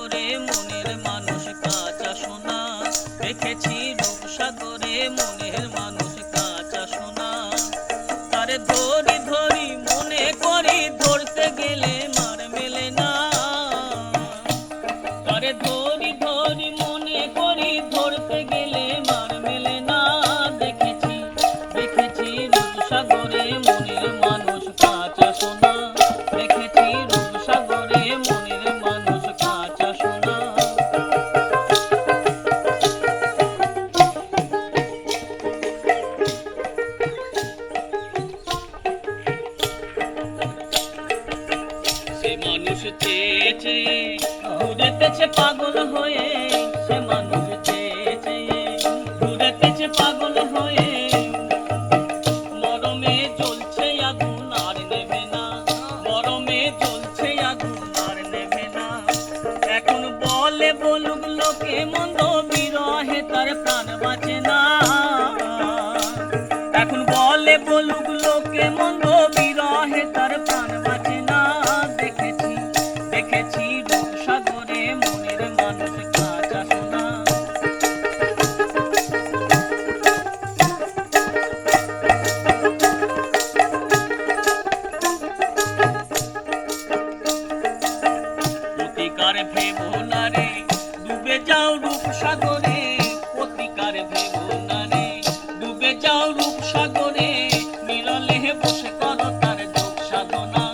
রূপসাগরে মনের মানুষ কাঁচা সোনা, দেখেছি রূপসাগরে মনের মানুষ কাঁচা সোনা। তারে ধরি ধরি মনে করি ধরতে গেলে মার মেলে না, তারে ধরি ধরি মনে করি ধরতে গেলে মার মেলে না। দেখেছি দেখেছি রূপসাগরে মনের মানুষ কাঁচা সোনা, দেখেছি রূপসাগরে মনের মানুষ কাঁচা সোনা। সে মানুষ চেয়ে চেয়ে ঘুরেতেছে পাগল হয়ে, সে মানুষ চেয়ে চেয়ে ঘুরেতেছে পাগল হয়ে। মরমে জ্বলছে আগুন আর নেভে না, মরমে জ্বলছে আগুন আর নেভে না। এখন বলে বলুক লোকে মন্দ, বিরহে তার প্রাণ বাঁচে না। এখন বলে বলুক লোকে মন্দ, বিরহে তার প্রাণ বাঁচে না। দেখেছি দেখেছি রূপসাগরে মনের মানুষ কাঁচা সোনা। প্রতিকার ভেবো না রে ডুবে যাও রূপসাগরে, প্রতিকার ভেবো না রে ডুবে যাও রূপসাগরে। নিরলে বসে করো তার যোগ সাধনা,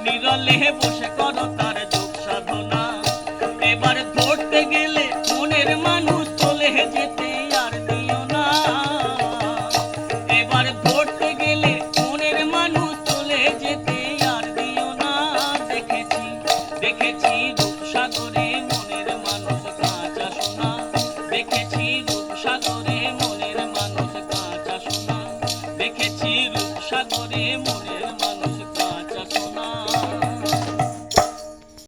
নিরলে বসে করো তার যোগ সাধনা। এবার ধরতে গেলে মনের মানুষ চলে যেতে আর দিও না, এবার ধরতে গেলে মনের মানুষ চলে যেতে আর দিও না। দেখেছি দেখেছি রূপসাগরে মনের মানুষ কাঁচা সোনা, দেখেছি রূপসাগরে মনের মানুষ কাঁচা সোনা, দেখেছি রূপসাগরে মনের